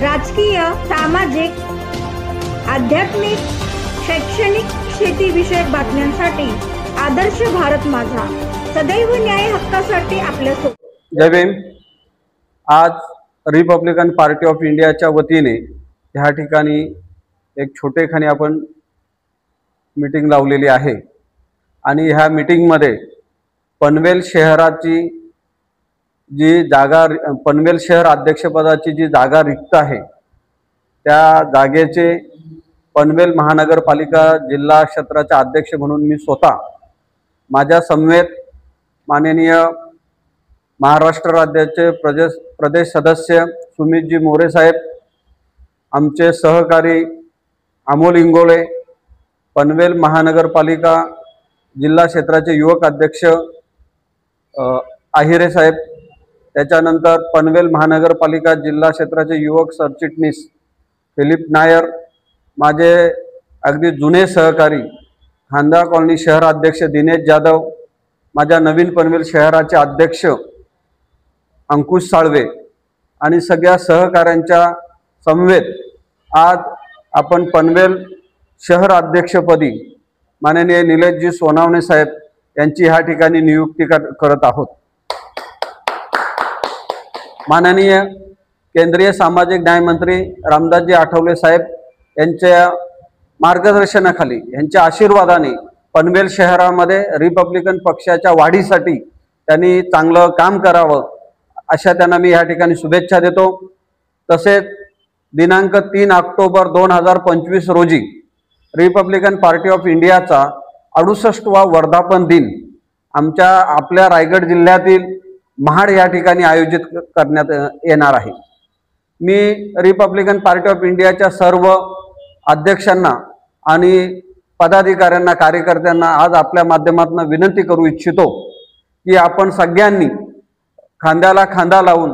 राजकीय, सामाजिक, आध्यात्मिक, शैक्षणिक, शेतीविषयक बातम्यांसाठी आदर्श भारत माझा सदैव न्याय हक्कासाठी आपल्यासोबत. जय भीम. आज रिपब्लिकन पार्टी ऑफ इंडियाच्या वतीने ह्या ठिकाणी एक छोटेखानी आपण मीटिंग लावलेली आहे आणि ह्या मीटिंगमध्ये पनवेल शहराची जी जागा, पनवेल शहर अध्यक्षपदाची जी जागा रिक्त आहे त्या जागेचे पनवेल महानगरपालिका जिल्हा क्षेत्राचे अध्यक्ष म्हणून मी स्वतः, माझ्या समवेत माननीय महाराष्ट्र राज्याचे प्रदेश सदस्य सुमितजी मोरे साहेब, आमचे सहकारी अमोल इंगोले, पनवेल महानगरपालिका जिल्हा क्षेत्राचे युवक अध्यक्ष आहिरे साहेब, त्याच्यानंतर पनवेल महानगरपालिका जिल्हा क्षेत्राचे युवक सरचिटणीस फिलिप नायर, माझे अगदी जुने सहकारी खांदा कॉलनी शहर अध्यक्ष दिनेश जाधव, माझ्या नवीन पनवेल शहराचे अध्यक्ष अंकुश साळवे आणि सगळ्या सहकाऱ्यांच्या समवेत आज आपण पनवेल शहर अध्यक्षपदी माननीय निलेशजी सोनावणे साहेब यांची ह्या ठिकाणी नियुक्ती करत आहोत. माननीय केंद्रीय सामाजिक न्याय मंत्री रामदासजी आठवले साहेब यांच्या मार्गदर्शनाखाली, यांच्या आशीर्वादाने पनवेल शहरामध्ये रिपब्लिकन पक्षाच्या वाढीसाठी त्यांनी चांगलं काम करावं अशा त्यांना मी ह्या ठिकाणी शुभेच्छा देतो. तसेच दिनांक 3 ऑक्टोबर 2025 रोजी रिपब्लिकन पार्टी ऑफ इंडियाचा 68वा वर्धापन दिन आपल्या रायगड जिल्ह्यातील महाड या ठिकाणी आयोजित करण्यात येणार आहे. मी रिपब्लिकन पार्टी ऑफ इंडियाच्या सर्व अध्यक्षांना आणि पदाधिकाऱ्यांना, कार्यकर्त्यांना आज आपल्या माध्यमातून विनंती करू इच्छितो की आपण सगळ्यांनी खांद्याला खांदा लावून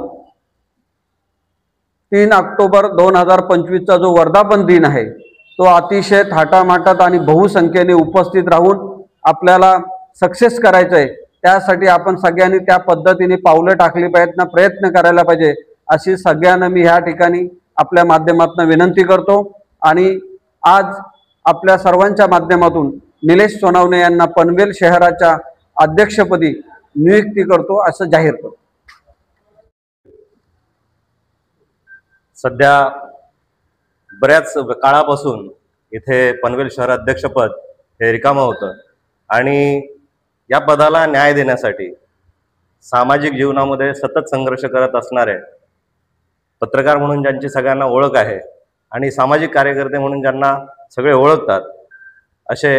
3 ऑक्टोबर 2025चा जो वर्धापन दिन आहे तो अतिशय थाटामाटात आणि बहुसंख्येने उपस्थित राहून आपल्याला सक्सेस करायचं आहे. त्यासाठी आपण सगळ्यांनी त्या पद्धतीने पावलं टाकली पाहिजेत, प्रयत्न करायला पाहिजे अशी सगळ्यांना मी ह्या ठिकाणी आपल्या माध्यमातून विनंती करतो. आणि आज आपल्या सर्वांच्या माध्यमातून निलेश सोनावणे यांना पनवेल शहराच्या अध्यक्षपदी नियुक्ती करतो असं जाहीर करतो. सध्या बऱ्याच काळापासून इथे पनवेल शहराध्यक्षपद हे रिकामं होतं आणि या पदाला न्याय देण्यासाठी सामाजिक जीवनामध्ये सतत संघर्ष करत असणारे पत्रकार म्हणून ज्यांची सगळ्यांना ओळख आहे आणि सामाजिक कार्यकर्ते म्हणून ज्यांना सगळे ओळखतात असे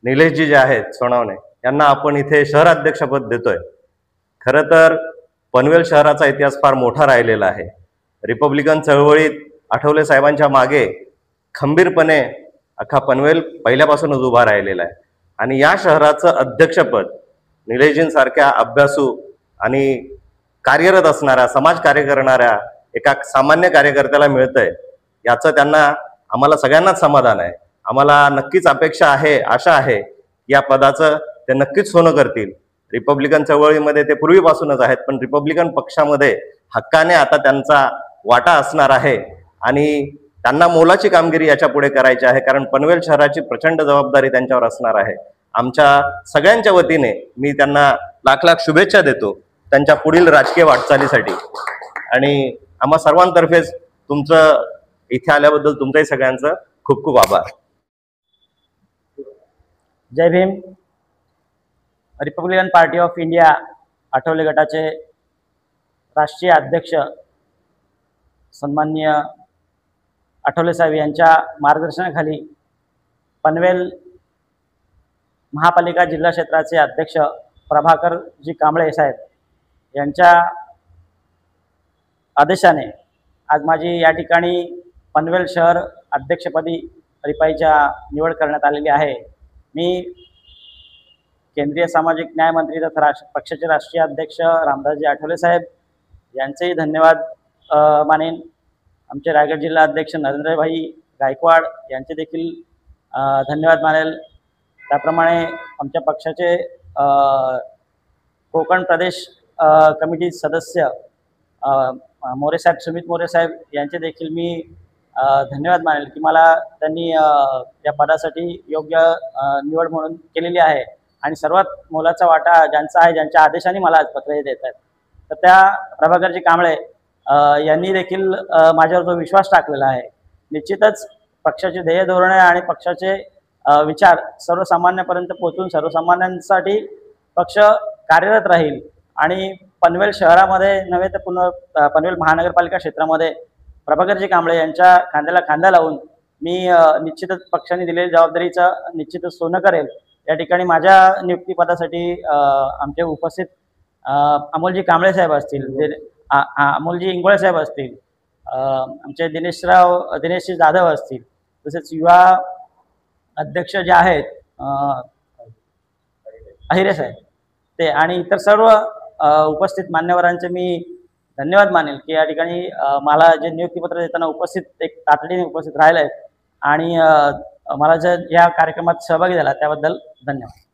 निलेशजी जे आहेत सोनावणे यांना आपण इथे शहराध्यक्षपद देतोय. खरं तर पनवेल शहराचा इतिहास फार मोठा राहिलेला आहे. रिपब्लिकन चळवळीत आठवले साहेबांच्या मागे खंबीरपणे अख्खा पनवेल पहिल्यापासूनच उभा राहिलेला आहे आणि या शहराचं अध्यक्षपद निलेशजींसारख्या अभ्यासू आणि कार्यरत असणाऱ्या, समाज कार्य करणाऱ्या एका सामान्य कार्यकर्त्याला मिळतंय याचं त्यांना, आम्हाला सगळ्यांनाच समाधान आहे. आम्हाला नक्कीच अपेक्षा आहे, आशा आहे या पदाचं ते नक्कीच सोनं करतील. रिपब्लिकन चळवळीमध्ये ते पूर्वीपासूनच आहेत, पण रिपब्लिकन पक्षामध्ये हक्काने आता त्यांचा वाटा असणार आहे आणि त्यांना मोलाची कामगिरी याच्या पुढे करायची आहे, कारण पनवेल शहराची प्रचंड जबाबदारी त्यांच्यावर असणार आहे. आमच्या सगळ्यांच्या वतीने मी त्यांना लाख लाख शुभेच्छा देतो त्यांच्या पुढील राजकीय वाटचालीसाठी आणि आम्हा सर्वांतर्फेच तुमचं इथे आल्याबद्दल तुमच्याही सगळ्यांचं खूप खूप आभार. जय Bhim. Republican Party of India Athawale गटाचे राष्ट्रीय अध्यक्ष सन्माननीय आठवले साहेब यांच्या मार्गदर्शनाखाली पनवेल महापालिका जिल्हा क्षेत्राचे अध्यक्ष प्रभाकरजी कांबळे साहेब यांच्या आदेशाने आज माझी या ठिकाणी पनवेल शहर अध्यक्षपदी रिपाईच्या निवड करण्यात आलेली आहे. मी केंद्रीय सामाजिक न्याय मंत्री तथा पक्षाचे राष्ट्रीय अध्यक्ष रामदासजी आठवले साहेब यांचेही धन्यवाद मानेन. आमचे रायगड जिल्हा अध्यक्ष नरेंद्रभाई गायकवाड यांचे देखील धन्यवाद मानेल. त्याप्रमाणे आमच्या पक्षाचे कोकण प्रदेश कमिटी सदस्य मोरे साहेब, सुमित मोरे साहेब यांचे देखील मी धन्यवाद मानेल की मला त्यांनी या पदासाठी योग्य निवड म्हणून केलेली आहे आणि सर्वात मोलाचा वाटा ज्यांचा आहे, ज्यांच्या आदेशाने मला आज पत्र हे देत आहेत. तर त्या प्रभाकरजी कांबळे यांनी देखील माझ्यावर जो विश्वास टाकलेला आहे, निश्चितच पक्षाचे ध्येय धोरणे आणि पक्षाचे विचार सर्वसामान्यापर्यंत पोहोचून सर्वसामान्यांसाठी पक्ष कार्यरत राहील आणि पनवेल शहरामध्ये नव्हे तर पनवेल महानगरपालिका क्षेत्रामध्ये प्रभाकरजी कांबळे यांच्या खांद्याला खांदा लावून मी निश्चितच पक्षाने दिलेल्या जबाबदारीचं निश्चितच सोनं करेल. या ठिकाणी माझ्या नियुक्तीपदासाठी आमचे उपस्थित अमोलजी कांबळे साहेब असतील, अमोलजी इंगोळे साहेब असतील, आमचे दिनेशजी जाधव असतील, तसेच युवा अध्यक्ष जे आहेत अहिरे साहेब ते आणि इतर सर्व उपस्थित मान्यवरांचे मी धन्यवाद मानेल की या ठिकाणी मला जे नियुक्तीपत्र देताना एक तातडीने उपस्थित राहिले आहेत आणि मला जर या कार्यक्रमात सहभागी झाला त्याबद्दल धन्यवाद.